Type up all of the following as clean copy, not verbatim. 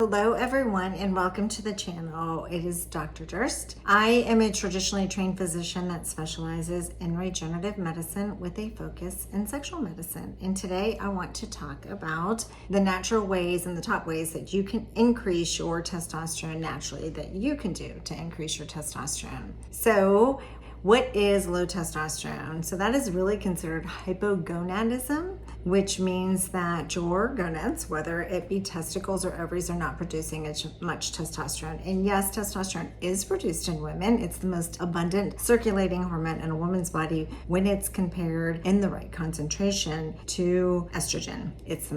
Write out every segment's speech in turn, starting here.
Hello everyone and welcome to the channel. It is Dr. Durst. I am a traditionally trained physician that specializes in regenerative medicine with a focus in sexual medicine. And today I want to talk about the natural ways and the top ways that you can increase your testosterone naturally, that you can do to increase your testosterone. So what is low testosterone? So that is really considered hypogonadism, which means that your gonads, whether it be testicles or ovaries, are not producing as much testosterone. And yes, testosterone is produced in women. It's the most abundant circulating hormone in a woman's body when it's compared in the right concentration to estrogen. It's the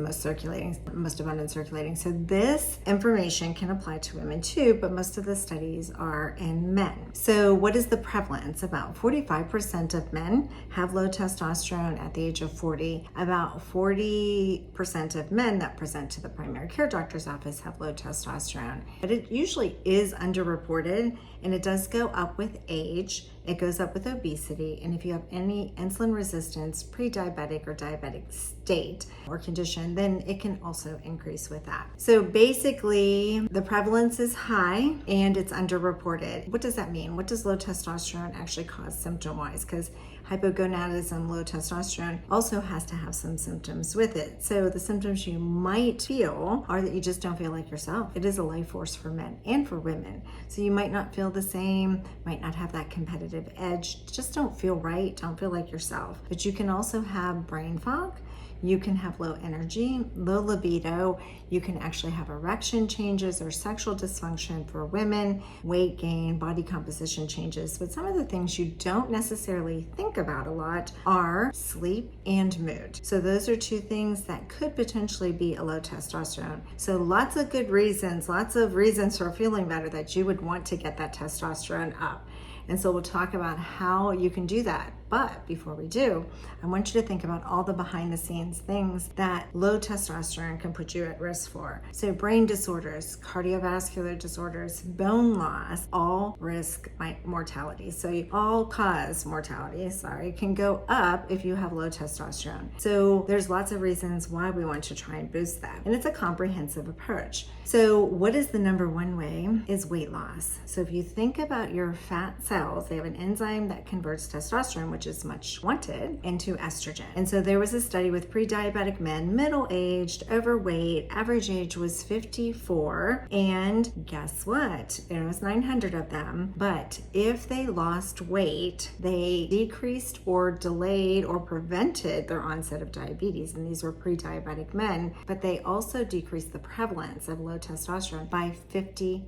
most abundant circulating. So this information can apply to women too, but most of the studies are in men. So what is the prevalence? About 45% of men have low testosterone at the age of 40. About 40% of men that present to the primary care doctor's office have low testosterone. But it usually is underreported, and it does go up with age. It goes up with obesity, and if you have any insulin resistance, pre-diabetic or diabetic state or condition, then it can also increase with that. So basically, the prevalence is high and it's underreported. What does that mean? What does low testosterone actually cause symptom-wise? Because hypogonadism, low testosterone, also has to have some symptoms with it. So the symptoms you might feel are that you just don't feel like yourself. It is a life force for men and for women. So you might not feel the same, might not have that competitive edge, just don't feel right, don't feel like yourself. But you can also have brain fog. You can have low energy, low libido. You can actually have erection changes or sexual dysfunction for women, weight gain, body composition changes. But some of the things you don't necessarily think about a lot are sleep and mood. So those are two things that could potentially be a low testosterone. So lots of good reasons, lots of reasons for feeling better that you would want to get that testosterone up. And so we'll talk about how you can do that. But before we do, I want you to think about all the behind the scenes things that low testosterone can put you at risk for. So brain disorders, cardiovascular disorders, bone loss, all risk mortality. So all cause mortality, can go up if you have low testosterone. So there's lots of reasons why we want to try and boost that. And it's a comprehensive approach. So what is the number one way is weight loss. So if you think about your fat cells, they have an enzyme that converts testosterone, which is much wanted, into estrogen. And so there was a study with pre-diabetic men, middle-aged, overweight, average age was 54, and guess what? There was 900 of them, but if they lost weight, they decreased or delayed or prevented their onset of diabetes, and these were pre-diabetic men, but they also decreased the prevalence of low testosterone by 50%.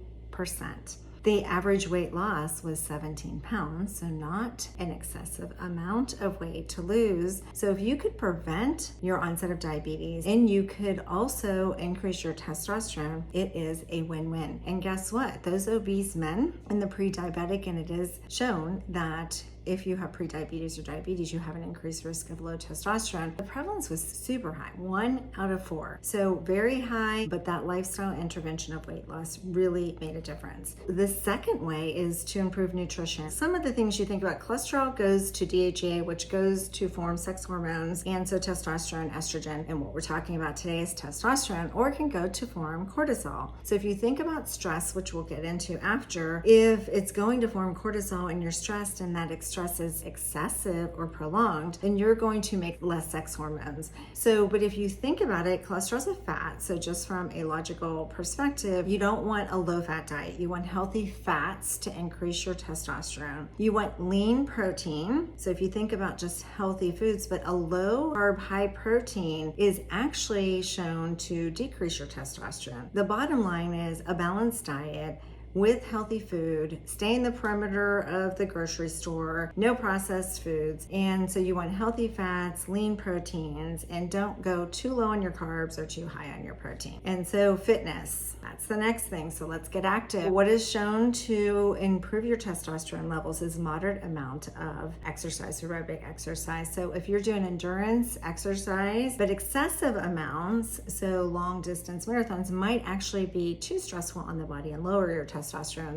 The average weight loss was 17 pounds, so not an excessive amount of weight to lose. So if you could prevent your onset of diabetes and you could also increase your testosterone, it is a win-win. And guess what? Those obese men and the pre-diabetic, and it is shown that if you have prediabetes or diabetes, you have an increased risk of low testosterone. The prevalence was super high, 1 out of 4. So very high, but that lifestyle intervention of weight loss really made a difference. The second way is to improve nutrition. Some of the things you think about, cholesterol goes to DHEA, which goes to form sex hormones, and so testosterone, estrogen, and what we're talking about today is testosterone, or it can go to form cortisol. So if you think about stress, which we'll get into after, if it's going to form cortisol and you're stressed and that stress is excessive or prolonged, then you're going to make less sex hormones. So, but if you think about it, cholesterol is a fat. So just from a logical perspective, you don't want a low fat diet. You want healthy fats to increase your testosterone. You want lean protein. So if you think about just healthy foods, but a low carb, high protein is actually shown to decrease your testosterone. The bottom line is a balanced diet with healthy food, stay in the perimeter of the grocery store, no processed foods. And so you want healthy fats, lean proteins, and don't go too low on your carbs or too high on your protein. And so fitness, that's the next thing. So let's get active. What is shown to improve your testosterone levels is moderate amount of exercise, aerobic exercise. So if you're doing endurance exercise, but excessive amounts, so long distance marathons might actually be too stressful on the body and lower your testosterone.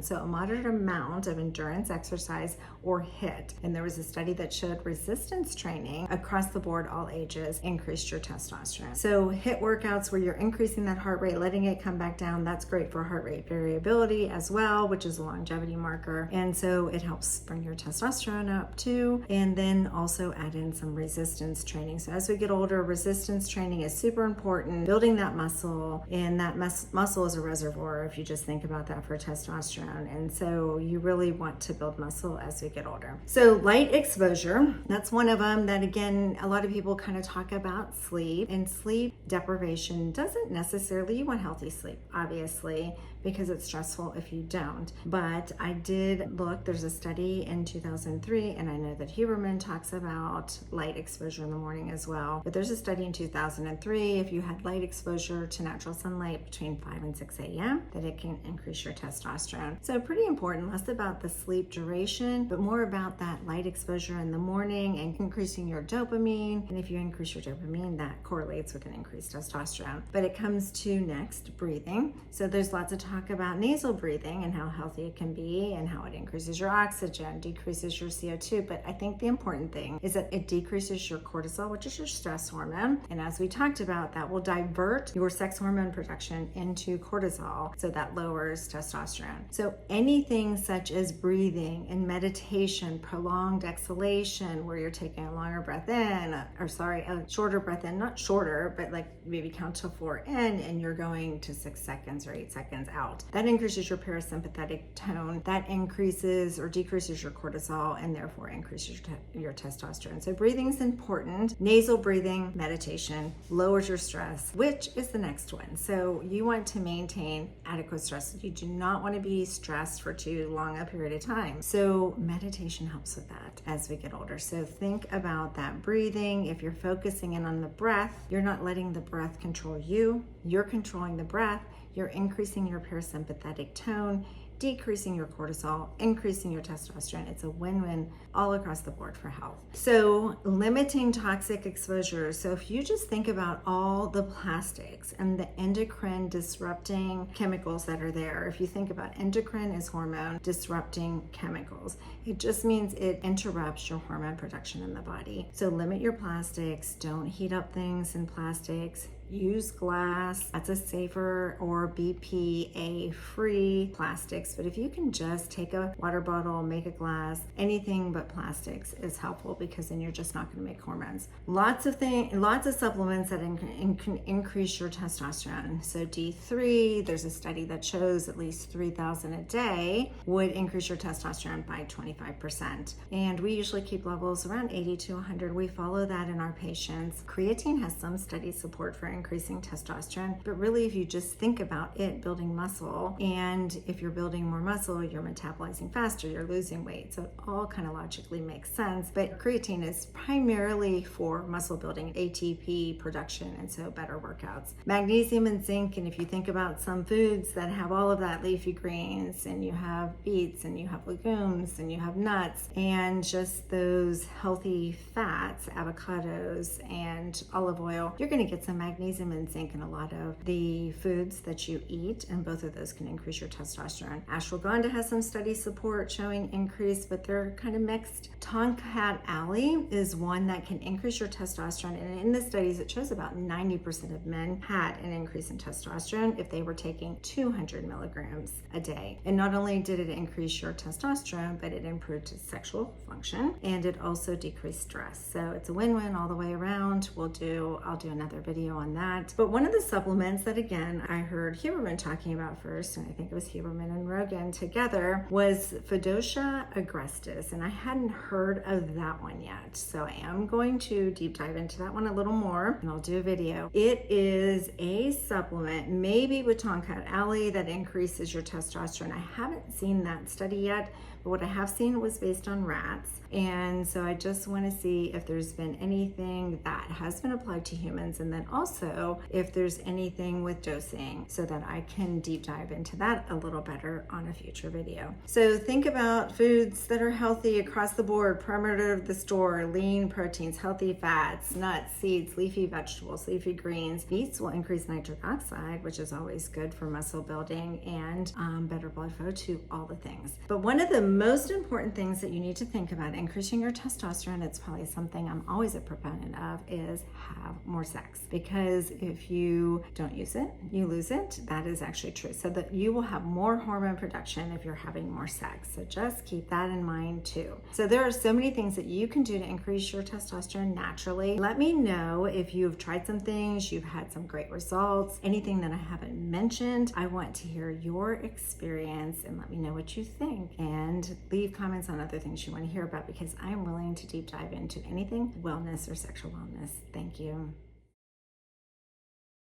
So a moderate amount of endurance exercise or HIIT. And there was a study that showed resistance training across the board, all ages, increased your testosterone. So HIIT workouts where you're increasing that heart rate, letting it come back down, that's great for heart rate variability as well, which is a longevity marker. And so it helps bring your testosterone up too. And then also add in some resistance training. So as we get older, resistance training is super important, building that muscle, and that muscle is a reservoir if you just think about that for testosterone. And so you really want to build muscle as we get older. So light exposure, that's one of them that, again, a lot of people kind of talk about sleep, and sleep deprivation doesn't necessarily, you want healthy sleep, obviously, because it's stressful if you don't. But I did look, there's a study in 2003, and I know that Huberman talks about light exposure in the morning as well. But there's a study in 2003, if you had light exposure to natural sunlight between 5 and 6 a.m., that it can increase your testosterone. So pretty important, less about the sleep duration, but more about that light exposure in the morning and increasing your dopamine. And if you increase your dopamine, that correlates with an increased testosterone. But it comes to next, breathing. So there's lots of talk about nasal breathing and how healthy it can be and how it increases your oxygen, decreases your CO2. But I think the important thing is that it decreases your cortisol, which is your stress hormone. And as we talked about, that will divert your sex hormone production into cortisol. So that lowers testosterone. So anything such as breathing and meditation, prolonged exhalation, where you're taking a longer breath in, a shorter breath in, not shorter, but like maybe count to 4 in, and you're going to 6 seconds or 8 seconds out. That increases your parasympathetic tone. That increases or decreases your cortisol and therefore increases your testosterone. So breathing is important. Nasal breathing, meditation, lowers your stress, which is the next one. So you want to maintain adequate stress. You do not want to be stressed for too long a period of time. So meditation helps with that as we get older. So think about that breathing. If you're focusing in on the breath, you're not letting the breath control you. You're controlling the breath. You're increasing your parasympathetic tone, decreasing your cortisol, increasing your testosterone. It's a win-win all across the board for health. So limiting toxic exposure. So if you just think about all the plastics and the endocrine disrupting chemicals that are there, if you think about endocrine as hormone disrupting chemicals, it just means it interrupts your hormone production in the body. So limit your plastics, don't heat up things in plastics, use glass. That's a safer or BPA free plastics. But if you can just take a water bottle, make a glass, anything but plastics is helpful, because then you're just not going to make hormones. Lots of supplements that can increase your testosterone. So D3, there's a study that shows at least 3,000 a day would increase your testosterone by 25%. And we usually keep levels around 80 to 100. We follow that in our patients. Creatine has some study support for increasing testosterone, but really if you just think about it, building muscle, and if you're building more muscle, you're metabolizing faster, you're losing weight. So it all kind of logically makes sense, but creatine is primarily for muscle building, ATP production, and so better workouts. Magnesium and zinc, and if you think about some foods that have all of that, leafy greens, and you have beets, and you have legumes, and you have nuts, and just those healthy fats, avocados and olive oil, you're going to get some magnesium and zinc in a lot of the foods that you eat, and both of those can increase your testosterone. Ashwagandha has some study support showing increase, but they're kind of mixed. Tongkat Ali is one that can increase your testosterone, and in the studies it shows about 90% of men had an increase in testosterone if they were taking 200 milligrams a day. And not only did it increase your testosterone, but it improved sexual function, and it also decreased stress. So it's a win-win all the way around. I'll do another video on that. But one of the supplements that, again, I heard Huberman talking about first, and I think it was Huberman and Rogan together, was Fidocia agrestis, and I hadn't heard of that one yet. So I am going to deep dive into that one a little more, and I'll do a video. It is a supplement, maybe with Tongkat Ali, that increases your testosterone. I haven't seen that study yet, but what I have seen was based on rats. And so I just want to see if there's been anything that has been applied to humans, and then also if there's anything with dosing, so that I can deep dive into that a little better on a future video. So think about foods that are healthy across the board, perimeter of the store, lean proteins, healthy fats, nuts, seeds, leafy vegetables, leafy greens. Beets will increase nitric oxide, which is always good for muscle building and better blood flow to all the things. But one of the most important things that you need to think about increasing your testosterone, it's probably something I'm always a proponent of, is have more sex. Because if you don't use it, you lose it. That is actually true. So that you will have more hormone production if you're having more sex. So just keep that in mind too. So there are so many things that you can do to increase your testosterone naturally. Let me know if you've tried some things, you've had some great results, anything that I haven't mentioned. I want to hear your experience and let me know what you think, and leave comments on other things you want to hear about, because I'm willing to deep dive into anything wellness or sexual wellness. Thank you.